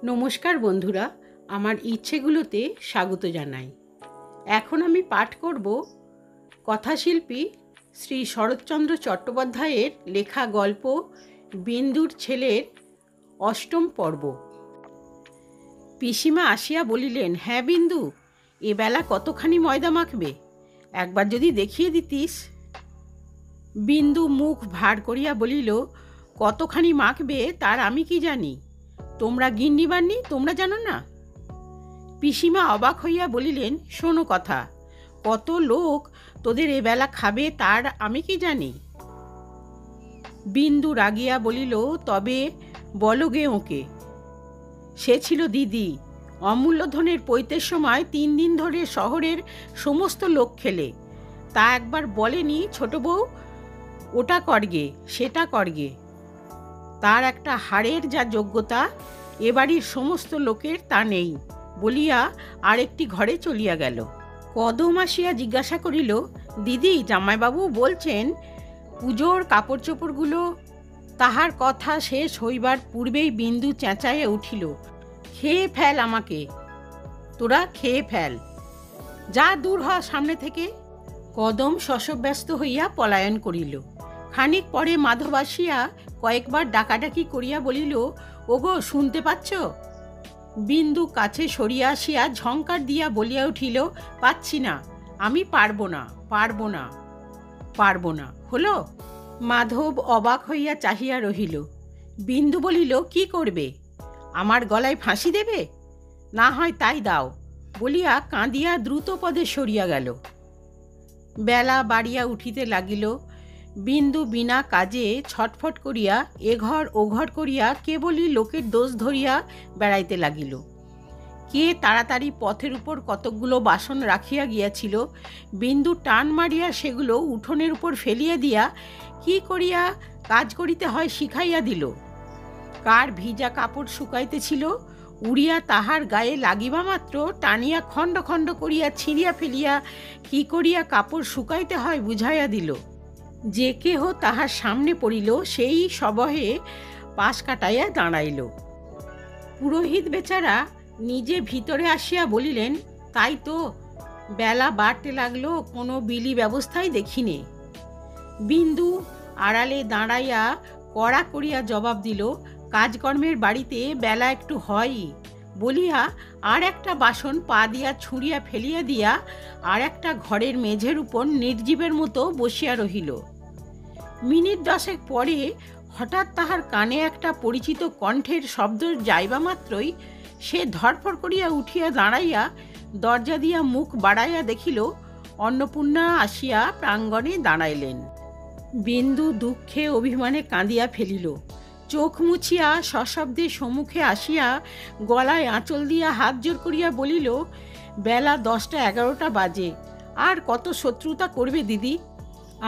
নমস্কার বন্ধুরা, আমার ইচ্ছেগুলোতে স্বাগত জানাই। এখন আমি পাঠ করব কথাশিল্পী শ্রী শরৎচন্দ্র চট্টোপাধ্যায়ের লেখা গল্প বিন্দুর ছেলের অষ্টম পর্ব। পিসিমা আসিয়া বলিলেন, হ্যাঁ বিন্দু, এবেলা কতখানি ময়দা মাখবে? একবার যদি দেখিয়ে দিতিস। বিন্দু মুখ ভার করিয়া বলিল, কতখানি মাখবে তার আমি কি জানি? তোমরা গিন্নি বান্নি, তোমরা জানো না? পিসিমা অবাক হইয়া বলিলেন, শোনো কথা, কত লোক তোদের এবেলা খাবে তার আমি কি জানি? বিন্দু রাগিয়া বলিল, তবে বলো গে ওকে। সে ছিল দিদি। অমূল্যধনের পৈতের সময় 3 দিন ধরে শহরের সমস্ত লোক খেলে। তা একবার বলেনি ছোট বউ, ওটা করগে সেটা করগে। তার একটা হাড়ের যা যোগ্যতা এ বাড়ির সমস্ত লোকের তা নেই বলিয়া আরেকটি ঘরে চলিয়া গেল। কদম আসিয়া জিজ্ঞাসা করিল, দিদি, জামাইবাবু বলছেন পুজোর কাপড় চোপড়গুলো। তাহার কথা শেষ হইবার পূর্বেই বিন্দু চেঁচাইয়া উঠিল, খেয়ে ফেল আমাকে, তোরা খেয়ে ফেল, যা দূর হ সামনে থেকে। কদম শশব্যস্ত হইয়া পলায়ন করিল। খানিক পরে মাধব আসিয়া কয়েকবার ডাকাডাকি করিয়া বলিল, ওগো, শুনতে পাচ্ছ? বিন্দু কাছে সরিয়া আসিয়া ঝংকার দিয়া বলিয়া উঠিল, পাচ্ছি না, আমি পারবো না, পারবো না, পারবো না। হলো? মাধব অবাক হইয়া চাহিয়া রহিল। বিন্দু বলিল, কি করবে? আমার গলায় ফাঁসি দেবে? না হয় তাই দাও, বলিয়া কাঁদিয়া দ্রুত পদে সরিয়া গেল। বেলা বাড়িয়া উঠিতে লাগিল। বিন্দু বিনা কাজে ছটফট করিয়া এঘর ওঘর করিয়া কেবলই লোকের দোষ ধরিয়া বেড়াইতে লাগিল। কে তাড়াতাড়ি পথের উপর কতকগুলো বাসন রাখিয়া গিয়াছিল, বিন্দু টান মারিয়া সেগুলো উঠোনের উপর ফেলিয়া দিয়া কি করিয়া কাজ করিতে হয় শিখাইয়া দিল। কার ভিজা কাপড় শুকাইতেছিল, উড়িয়া তাহার গায়ে লাগিবা মাত্র টানিয়া খণ্ড খণ্ড করিয়া ছিঁড়িয়া ফেলিয়া কি করিয়া কাপড় শুকাইতে হয় বুঝাইয়া দিল। যে কেহ তাহার সামনে পড়িল, সেই সবহে পাশ কাটাইয়া দাঁড়াইল। পুরোহিত বেচারা নিজে ভিতরে আসিয়া বলিলেন, তাই তো, বেলা বাড়তে লাগলো, কোনো বিলি ব্যবস্থাই দেখিনে। বিন্দু আড়ালে দাঁড়াইয়া কড়া করিয়া জবাব দিল, কাজকর্মের বাড়িতে বেলা একটু হয়ই, বলিয়া আর একটা বাসন পা দিয়া ছুঁড়িয়া ফেলিয়া দিয়া আর একটা ঘরের মেঝের উপর নির্জীবের মতো বসিয়া রহিল। মিনিট 10 পরে হঠাৎ তাহার কানে একটা পরিচিত কণ্ঠের শব্দ যাইবা মাত্রই সে ধরফর করিয়া উঠিয়া দাঁড়াইয়া দরজা দিয়া মুখ বাড়াইয়া দেখিল, অন্নপূর্ণা আসিয়া প্রাঙ্গণে দাঁড়াইলেন। বিন্দু দুঃখে অভিমানে কাঁদিয়া ফেলিল। চোখ মুছিয়া সশব্দে সম্মুখে আসিয়া গলায় আঁচল দিয়া হাত জোর করিয়া বলিল, বেলা 10টা-11টা বাজে, আর কত শত্রুতা করবে দিদি?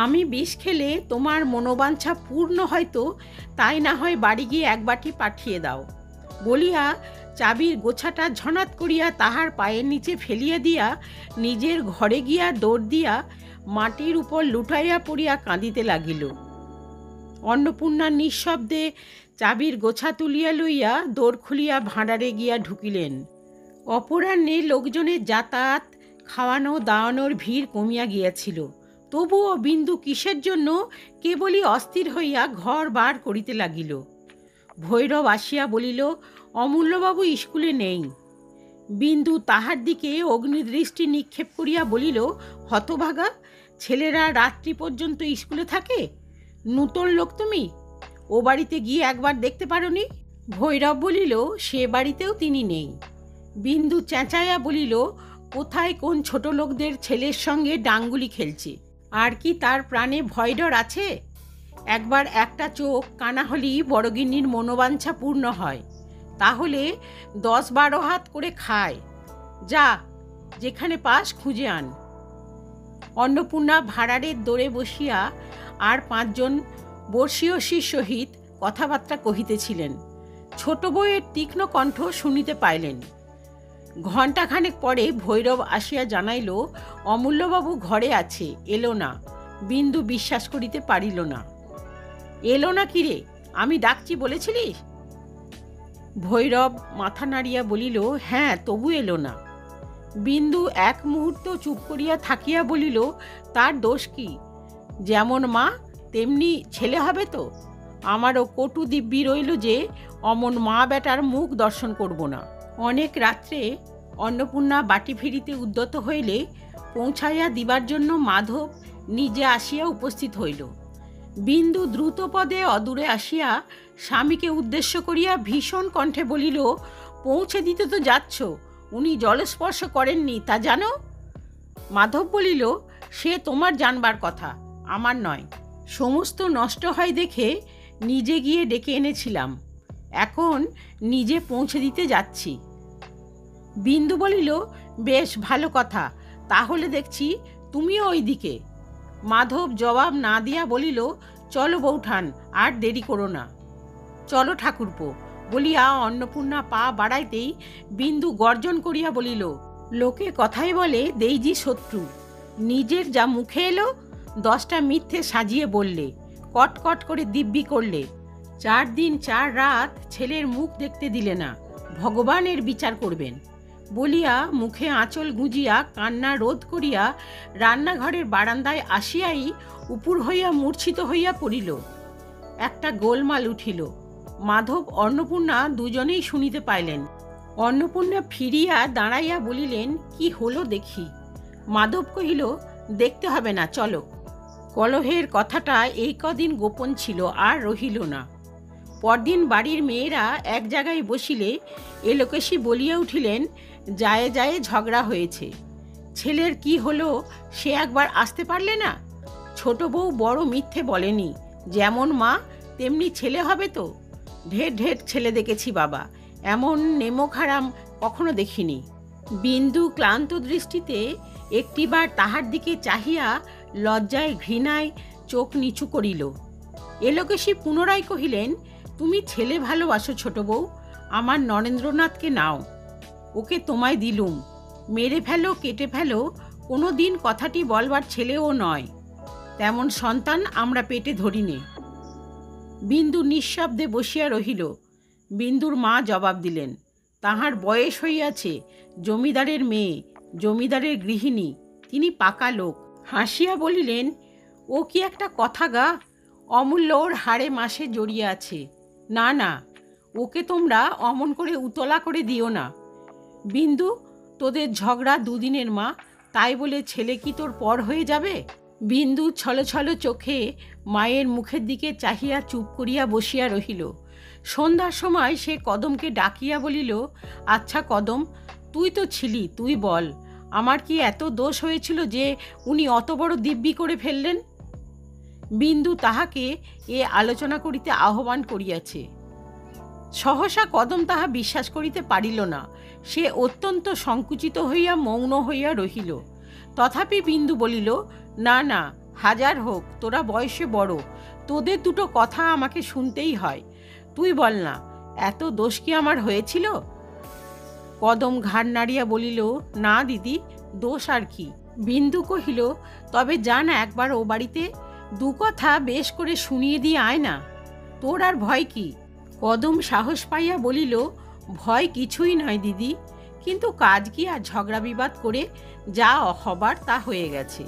আমি বিষ খেলে তোমার মনোবাঞ্ছা পূর্ণ হয়তো, তাই না হয় বাড়ি গিয়ে এক বাটি পাঠিয়ে দাও, বলিয়া চাবির গোছাটা ঝনাত করিয়া তাহার পায়ের নিচে ফেলিয়া দিয়া নিজের ঘরে গিয়া দৌড় দিয়া মাটির উপর লুটাইয়া পড়িয়া কাঁদিতে লাগিল। অন্নপূর্ণা নিঃশব্দে চাবির গোছা তুলিয়া লইয়া দৌড় খুলিয়া ভাঁড়ারে গিয়া ঢুকিলেন। অপরাহ্নে লোকজনের যাতায়াত, খাওয়ানো দাওয়ানোর ভিড় কমিয়া গিয়াছিল। তবুও বিন্দু কিসের জন্য কেবলই অস্থির হইয়া ঘর বার করিতে লাগিল। ভৈরব আসিয়া বলিল, অমূল্যবাবু স্কুলে নেই। বিন্দু তাহার দিকে অগ্নিদৃষ্টি নিক্ষেপ করিয়া বলিল, হতভাগা, ছেলেরা রাত্রি পর্যন্ত স্কুলে থাকে? নূতন লোক তুমি, ও বাড়িতে গিয়ে একবার দেখতে পারোনি? ভৈরব বলিল, সে বাড়িতেও তিনি নেই। বিন্দু চেঁচাইয়া বলিল, কোথায় কোন ছোট লোকদের ছেলের সঙ্গে ডাঙ্গুলি খেলছে? আর কি তার প্রাণে ভয় ডর আছে? একবার একটা চোখ কানা হলেই বড়গিন্নির মনোবাঞ্ছা পূর্ণ হয়, তাহলে 10-12 হাত করে খায়। যা, যেখানে পাস খুঁজে আন। অন্নপূর্ণা ভাঁড়ারের দোরে বসিয়া আর 5 জন বর্ষীয়সীর সহিত কথাবার্তা কহিতেছিলেন। ছোট বউয়ের তীক্ষ্ণ কণ্ঠ শুনিতে পাইলেন। ঘণ্টাখানেক পরে ভৈরব আসিয়া জানাইল, অমূল্যবাবু ঘরে আছে, এলো না। বিন্দু বিশ্বাস করিতে পারিল না। এলো না কিরে? আমি ডাকছি বলেছিলিস? ভৈরব মাথা নাড়িয়া বলিল, হ্যাঁ, তবু এলো না। বিন্দু এক মুহূর্ত চুপ করিয়া থাকিয়া বলিল, তার দোষ কি? যেমন মা তেমনি ছেলে হবে তো। আমারও কটু দিব্যি রইল যে অমন মা বেটার মুখ দর্শন করব না। অনেক রাত্রে অন্নপূর্ণা বাটি ফিরিতে উদ্যত হইলে পৌঁছাইয়া দিবার জন্য মাধব নিজে আসিয়া উপস্থিত হইল। বিন্দু দ্রুত পদে অদূরে আসিয়া স্বামীকে উদ্দেশ্য করিয়া ভীষণ কণ্ঠে বলিল, পৌঁছে দিতে তো যাচ্ছ, উনি জলস্পর্শ করেননি তা জানো? মাধব বলিল, সে তোমার জানবার কথা, আমার নয়। সমস্ত নষ্ট হয় দেখে নিজে গিয়ে ডেকে এনেছিলাম, এখন নিজে পৌঁছে দিতে যাচ্ছি। বিন্দু বলিল, বেশ ভালো কথা, তাহলে দেখছি তুমিও ওই দিকে। মাধব জবাব না দিয়া বলিল, চলো বৌঠান, আর দেরি করো না। চলো ঠাকুরপো বলিয়া অন্নপূর্ণা পা বাড়াইতেই বিন্দু গর্জন করিয়া বলিল, লোকে কথাই বলে দেইজি শত্রু, নিজের যা মুখে এলো 10টা মিথ্যে সাজিয়ে বললে, কটকট করে দিব্যি করলে। 4 দিন 4 রাত ছেলের মুখ দেখতে দিলে না, ভগবানের বিচার করবেন বলিয়া মুখে আঁচল গুঁজিয়া কান্না রোধ করিয়া রান্নাঘরের বারান্দায় আসিয়াই উপুর হইয়া মূর্ছিত হইয়া পড়িল। একটা গোলমাল উঠিল। মাধব অন্নপূর্ণা দুজনেই শুনিতে পাইলেন। অন্নপূর্ণা ফিরিয়া দাঁড়াইয়া বলিলেন, কি হলো দেখি। মাধব কহিল, দেখতে হবে না, চলো। কলহের কথাটা এই কদিন গোপন ছিল, আর রহিল না। পরদিন বাড়ির মেয়েরা এক জায়গায় বসিলে এলোকেশী বলিয়া উঠিলেন, যায় যায় ঝগড়া হয়েছে। ছেলের কি হলো সে একবার আসতে পারলে না? ছোট বউ বড় মিথ্যে বলেনি, যেমন মা তেমনি ছেলে হবে তো। ঢের ঢের ছেলে দেখেছি বাবা, এমন নেমক হারাম কখনো দেখিনি। বিন্দু ক্লান্ত দৃষ্টিতে একটিবার তাহার দিকে চাহিয়া লজ্জায় ঘৃণায় চোখ নিচু করিল। এলোকেশী পুনরায় কহিলেন, তুমি ছেলে ভালোবাসো ছোট বউ, আমার নরেন্দ্রনাথকে নাও, ওকে তোমায় দিলুম, মেরে ফেলো কেটে ফেলো, কোনো দিন কথাটি বলবার ছেলেও নয়, তেমন সন্তান আমরা পেটে ধরিনে। বিন্দু নিঃশব্দে বসিয়া রহিল। বিন্দুর মা জবাব দিলেন, তাহার বয়স হইয়াছে, জমিদারের মেয়ে, জমিদারের গৃহিণী, তিনি পাকা লোক। হাসিয়া বলিলেন, ও কি একটা কথা গা, অমূল্য ওর হাড়ে মাসে জড়িয়ে আছে। না না, ওকে তোমরা অমন করে উতলা করে দিও না। বিন্দু, তোদের ঝগড়া দুদিনের মা, তাই বলে ছেলে কি তোর পর হয়ে যাবে? বিন্দু ছলছল চোখে মায়ের মুখের দিকে চাহিয়া চুপ করিয়া বসিয়া রহিল। সন্ধ্যার সময় সে কদমকে ডাকিয়া বলিল, আচ্ছা কদম, তুই তো ছিলি, তুই বল, আমার কি এত দোষ হয়েছিল যে উনি অত বড় দিব্যি করে ফেললেন? বিন্দু তাহাকে এ আলোচনা করিতে আহ্বান করিয়াছে। সহসা কদম তাহা বিশ্বাস করিতে পারিল না। সে অত্যন্ত সংকুচিত হইয়া মৌন হইয়া রহিল। তথাপি বিন্দু বলিল, না না, হাজার হোক তোরা বয়সে বড়, তোদের দুটো কথা আমাকে শুনতেই হয়। তুই বল না, এত দোষ কি আমার হয়েছিল? কদম ঘাড় নাড়িয়া বলিল, না দিদি, দোষ আর কি। বিন্দু কহিল, তবে যা না একবার ও বাড়িতে, দু কথা বেশ করে শুনিয়ে দিয়ে আয় না, তোর আর ভয় কি? কদম সাহস পাইয়া বলিল, ভয় কিছুই নয় দিদি, কিন্তু কাজ কি আর ঝগড়া বিবাদ করে যা হবার তা হয়ে গেছে।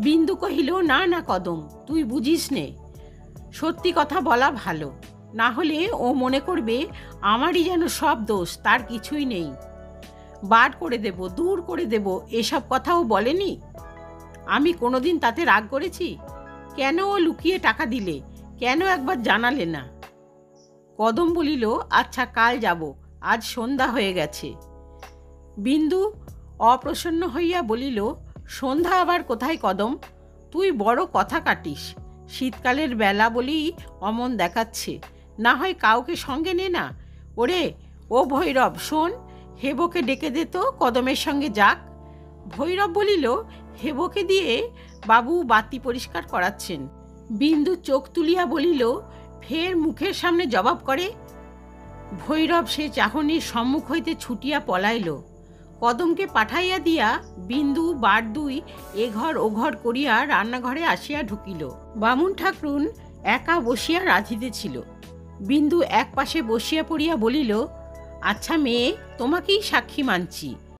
বিন্দু কহিল, না না কদম, তুই বুঝিস নে, সত্যি কথা বলা ভালো, না হলে ও মনে করবে আমারই যেন সব দোষ, তার কিছুই নেই, বার করে দেব, দূর করে দেব, এসব কথাও বলেনি। আমি কোনোদিন তাতে রাগ করেছি? কেন ও লুকিয়ে টাকা দিলে, কেন একবার জানালে না? কদম বলিল, আচ্ছা কাল যাব, আজ সন্ধ্যা হয়ে গেছে। বিন্দু অপ্রসন্ন হইয়া বলিল, সন্ধ্যা আবার কোথায় কদম, তুই বড় কথা কাটিস, শীতকালের বেলা বলেই অমন দেখাচ্ছে, না হয় কাউকে সঙ্গে নে না। ওরে ও ভৈরব, শোন, হেবকে ডেকে দে তো, কদমের সঙ্গে যাক। ভৈরব বলিল, হেবকে দিয়ে বাবু বাতি পরিষ্কার করাচ্ছেন। বিন্দু চোখ তুলিয়া বলিল, ফের মুখের সামনে জবাব করে। ভৈরব সে চাহনির সম্মুখ হইতে ছুটিয়া পলাইল। কদমকে পাঠাইয়া দিয়া বিন্দু বার দুই এঘর ওঘর করিয়া রান্নাঘরে আসিয়া ঢুকিল। বামুন ঠাকরুন একা বসিয়া রাঁধিতেছিল। বিন্দু এক পাশে বসিয়া পড়িয়া বলিল, আচ্ছা মেয়ে, তোমাকেই সাক্ষী মানছি।